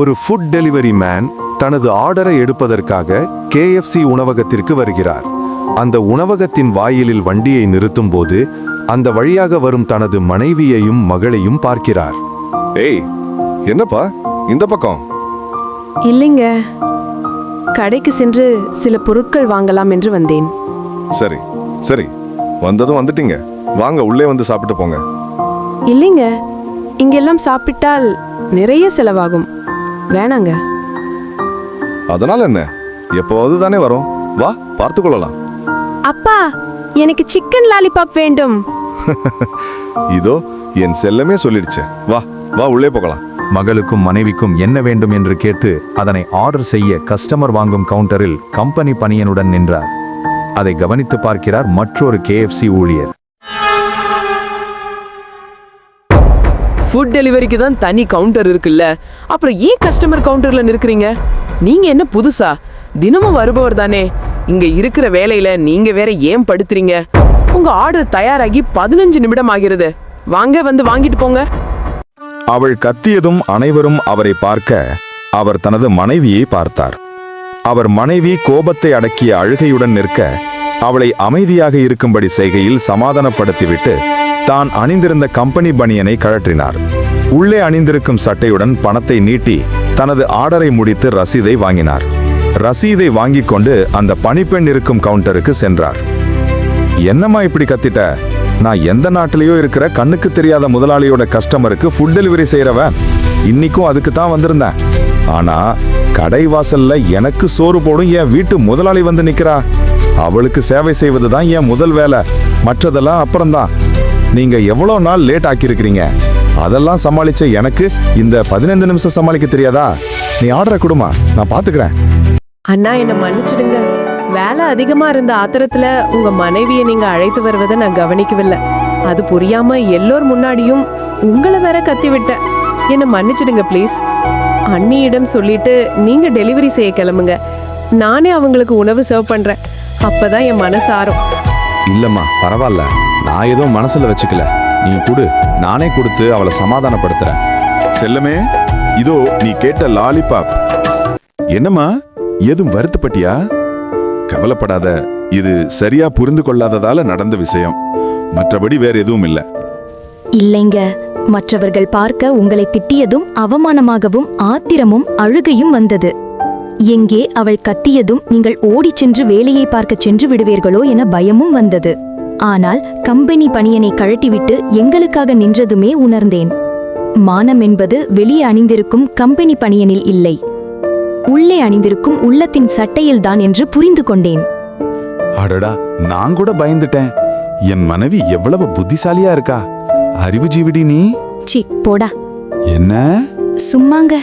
ஒரு food delivery man தனது ஆர்டரை எடுப்பதற்காக KFC உணவகத்திற்கு வருகிறார். அந்த உணவகத்தின் வாயிலில் வண்டியை நிறுத்தும் போது அந்த வழியாக வரும் தனது மனைவியையும் மகளையும் பார்க்கிறார். ஏய், என்னப்பா இந்த பக்கம்? இல்லைங்க, கடைக்கு சென்று சில பொருட்கள் வாங்கலாம் என்று வந்தேன். சரி சரி, வந்ததும் வந்துட்டீங்க. வாங்க உள்ளே வந்து சாப்பிட்டு போங்க. இல்லைங்க, இங்கெல்லாம் சாப்பிட்டால் நிறைய செலவாகும். வேணாங்க. அதனால என்ன, எப்போது தானே வரோம், வா பார்த்து கொள்ளலாம். அப்பா, எனக்கு சிக்கன் லாலிபாப் வேண்டும். இதோ என் செல்லமே சொல்லிடுச்சு. வா வா உள்ளே போகலாம். மகளுக்கும் மனைவிக்கும் என்ன வேண்டும் என்று கேட்டு அதனை ஆர்டர் செய்ய கஸ்டமர் வாங்கும் கவுண்டரில் கம்பெனி பணியனுடன் நின்றார். அதை கவனித்து பார்க்கிறார் மற்றொரு KFC ஊழியர். ஃபுட் டெலிவரிக்கு தான் தனி கவுண்டர் இருக்குல்ல, அப்புறம் ஏன் கஸ்டமர் கவுண்டர்ல நிற்கிறீங்க? நீங்க என்ன புதுசா? தினமும் வருபவர் தானே. இங்க இருக்கிற வேலையில நீங்க வேற ஏன் படுத்துறீங்க? உங்க ஆர்டர் தயாராகி 15 நிமிடம் ஆகிறது. வாங்க, வந்து வாங்கிட்டு போங்க. அவள் கத்தியதும் அனைவரும் அவரை பார்க்க அவர் தனது மனைவியை பார்த்தார். அவர் மனைவி கோபத்தை அடக்கிய அழுகையுடன் நிற்க அவளை அமைதியாக இருக்கும்படி செய்கையில் சமாதானப்படுத்திவிட்டு தான் அணிந்திருந்த கம்பெனி பனியனை கழற்றினார். உள்ளே அணிந்திருக்கும் சட்டையுடன் பணத்தை நீட்டி தனது ஆர்டரை முடித்து ரசீதை வாங்கினார். ரசீதை வாங்கிக் கொண்டு அந்த பணிப்பெண் இருக்கும் கவுண்டருக்கு சென்றார். என்னம்மா இப்படி கத்திட்ட? நான் எந்த நாட்டிலேயோ இருக்கிற கண்ணுக்கு தெரியாத முதலாளியோட கஸ்டமருக்கு ஃபுட் டெலிவரி செய்யறவன். இன்னைக்கும் அதுக்கு தான் வந்திருந்தேன். ஆனா கடை வாசல்ல எனக்கு சோறு போடும் என் வீட்டு முதலாளி வந்து நிக்கிறா. அவளுக்கு சேவை செய்வதுதான் என் முதல் வேலை, மற்றதெல்லாம் அப்புறம்தான். நீங்க எவ்வளோ நாள் லேட் ஆக்கியிருக்கிறீங்க. அதெல்லாம் சமாளிச்ச எனக்கு இந்த 15 நிமிஷம் சமாளிக்க தெரியாதா? நீ ஆர்டரை கொடுமா, நான் பாத்துக்கிறேன். அண்ணா, என்ன மன்னிச்சிடுங்க. வேலை அதிகமா இருந்த ஆத்திரத்துல உங்க மனைவியை நீங்க அழைத்து வருவதை நான் கவனிக்கவில்லை. அது புரியாம எல்லோர் முன்னாடியும் உங்களை வேற கத்தி விட்டேன். என்ன மன்னிச்சிடுங்க ப்ளீஸ். அண்ணியிடம் சொல்லிட்டு நீங்க டெலிவரி செய்ய கிளம்புங்க. நானே அவங்களுக்கு உணவு சர்வ் பண்றேன். அப்பதான் என் மனசு ஆறும். இல்லம்மா, பரவாயில்ல. நான் எதுவும் மனசுல வச்சுக்கல. நீ கொடு, நானே கொடுத்து அவளை சமாதானப்படுத்துறேன். செல்லமே, இதோ நீ கேட்ட லாலிபாப். என்னம்மா, எதுவும் வருத்தப்பட்டியா? கவலைப்படாத, இது சரியா புரிந்து கொள்ளாததால நடந்த விஷயம். மற்றபடி வேற எதுவும் இல்ல. இல்லைங்க, மற்றவர்கள் பார்க்க உங்களை திட்டியதும் அவமானமாகவும் ஆத்திரமும் அழுகையும் வந்தது. எங்கே அவள் கத்தியதும் நீங்கள் ஓடிச் சென்று வேலையை பார்க்கச் சென்று விடுவீர்களோ என பயமும் வந்தது. ஆனால் கம்பெனி பணியனை கழட்டிவிட்டு எங்களுக்காக நின்றதுமே உணர்ந்தேன். மானம் என்பது வெளியே அணிந்திருக்கும் கம்பெனி பணியனில் இல்லை, உள்ளே அணிந்திருக்கும் உள்ளத்தின் சட்டையில்தான் என்று புரிந்து கொண்டேன். அடடா, நான் கூட பயந்துட்டேன். என் மனைவி எவ்வளவு புத்திசாலியா இருக்கா. அறிவு ஜீவிடி நீ. சி போடா. என்ன? சும்மாங்க.